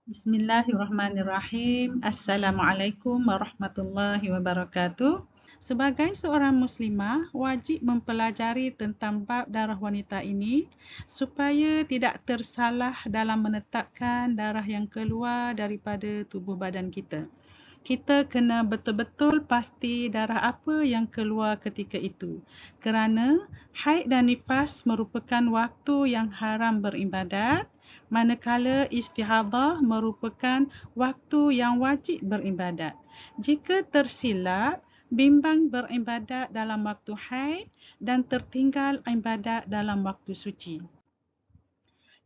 Bismillahirrahmanirrahim. Assalamualaikum warahmatullahi wabarakatuh. Sebagai seorang muslimah, wajib mempelajari tentang bab darah wanita ini supaya tidak tersalah dalam menetapkan darah yang keluar daripada tubuh badan kita. Kita kena betul-betul pasti darah apa yang keluar ketika itu. Kerana haid dan nifas merupakan waktu yang haram beribadat, manakala istihadah merupakan waktu yang wajib beribadat. Jika tersilap, bimbang beribadat dalam waktu haid dan tertinggal ibadat dalam waktu suci.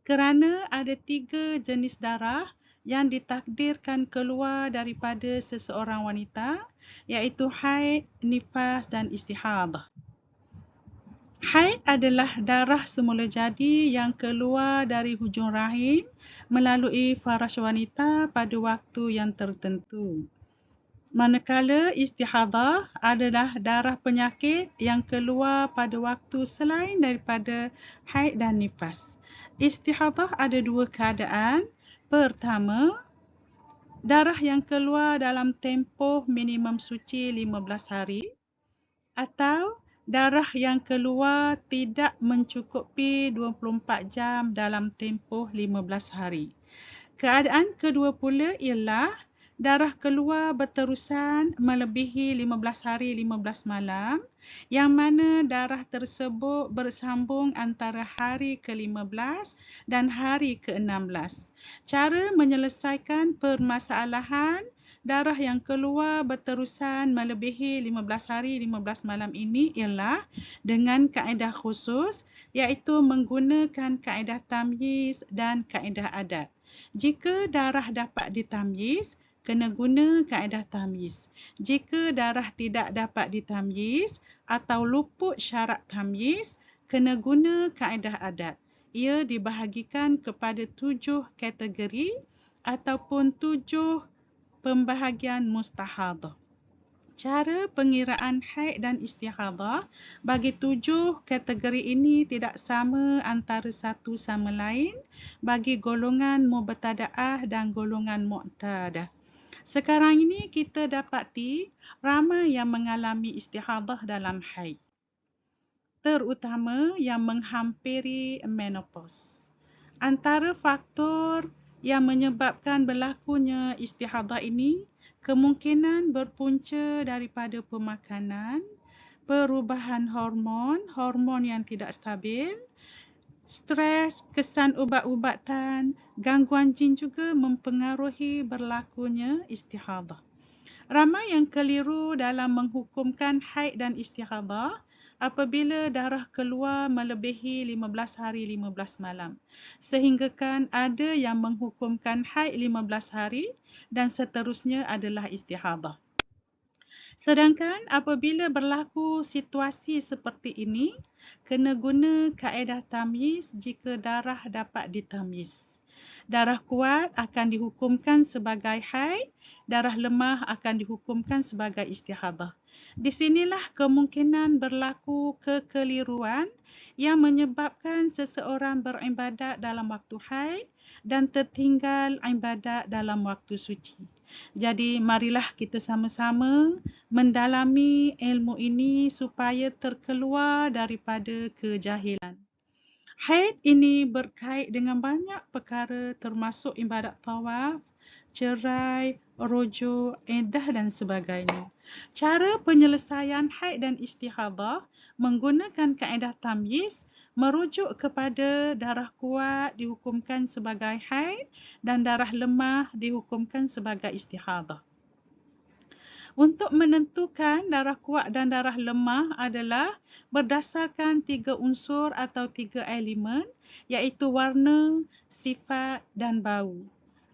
Kerana ada 3 jenis darah yang ditakdirkan keluar daripada seseorang wanita, iaitu haid, nifas dan istihadah. Haid adalah darah semula jadi yang keluar dari hujung rahim melalui faraj wanita pada waktu yang tertentu. Manakala istihadah adalah darah penyakit yang keluar pada waktu selain daripada haid dan nifas. Istihadah ada 2 keadaan. Pertama, darah yang keluar dalam tempoh minimum suci 15 hari atau darah yang keluar tidak mencukupi 24 jam dalam tempoh 15 hari. Keadaan kedua pula ialah darah keluar berterusan melebihi 15 hari 15 malam, yang mana darah tersebut bersambung antara hari ke-15 dan hari ke-16. Cara menyelesaikan permasalahan darah yang keluar berterusan melebihi 15 hari 15 malam ini ialah dengan kaedah khusus, iaitu menggunakan kaedah tamyiz dan kaedah adat. Jika darah dapat ditamyiz, kena guna kaedah tamyiz. Jika darah tidak dapat ditamyiz atau luput syarat tamyiz, kena guna kaedah adat. Ia dibahagikan kepada 7 kategori ataupun 7 pembahagian mustahadah. Cara pengiraan haid dan istihadah bagi 7 kategori ini tidak sama antara satu sama lain bagi golongan mubtada'ah dan golongan mu'tadah. Sekarang ini kita dapati ramai yang mengalami istihadah dalam haid, terutama yang menghampiri menopause. Antara faktor yang menyebabkan berlakunya istihadah ini kemungkinan berpunca daripada pemakanan, perubahan hormon yang tidak stabil, stres, kesan ubat-ubatan, gangguan jin juga mempengaruhi berlakunya istihadah. Ramai yang keliru dalam menghukumkan haid dan istihadah apabila darah keluar melebihi 15 hari 15 malam. Sehinggakan ada yang menghukumkan haid 15 hari dan seterusnya adalah istihadah. Sedangkan apabila berlaku situasi seperti ini, kena guna kaedah tamyiz jika darah dapat ditamyiz. Darah kuat akan dihukumkan sebagai haid, darah lemah akan dihukumkan sebagai istihadah. Di sinilah kemungkinan berlaku kekeliruan yang menyebabkan seseorang beribadat dalam waktu haid dan tertinggal ibadat dalam waktu suci. Jadi marilah kita sama-sama mendalami ilmu ini supaya terkeluar daripada kejahilan. Haid ini berkait dengan banyak perkara termasuk ibadat tawaf, cerai, rujuk, iddah dan sebagainya. Cara penyelesaian haid dan istihadah menggunakan kaedah tamyiz merujuk kepada darah kuat dihukumkan sebagai haid dan darah lemah dihukumkan sebagai istihadah. Untuk menentukan darah kuat dan darah lemah adalah berdasarkan 3 unsur atau 3 elemen, iaitu warna, sifat dan bau.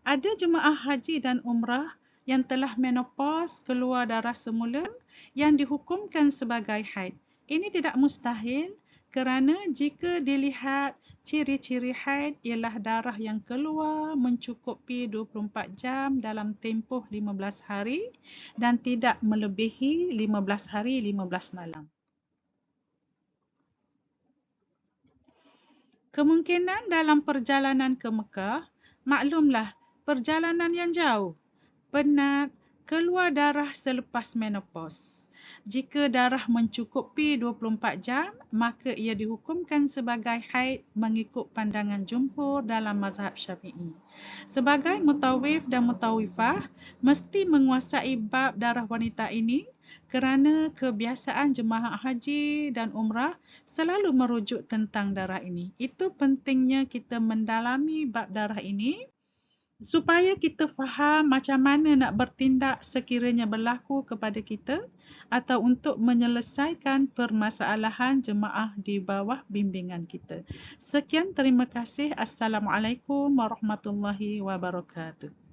Ada jemaah haji dan umrah yang telah menopause keluar darah semula yang dihukumkan sebagai haid. Ini tidak mustahil kerana jika dilihat ciri-ciri haid ialah darah yang keluar mencukupi 24 jam dalam tempoh 15 hari dan tidak melebihi 15 hari 15 malam. Kemungkinan dalam perjalanan ke Mekah, maklumlah perjalanan yang jauh, penat, keluar darah selepas menopause. Jika darah mencukupi 24 jam, maka ia dihukumkan sebagai haid mengikut pandangan jumhur dalam mazhab Syafi'i. Sebagai mutawif dan mutawifah, mesti menguasai bab darah wanita ini kerana kebiasaan jemaah haji dan umrah selalu merujuk tentang darah ini. Itu pentingnya kita mendalami bab darah ini supaya kita faham macam mana nak bertindak sekiranya berlaku kepada kita atau untuk menyelesaikan permasalahan jemaah di bawah bimbingan kita. Sekian, terima kasih. Assalamualaikum warahmatullahi wabarakatuh.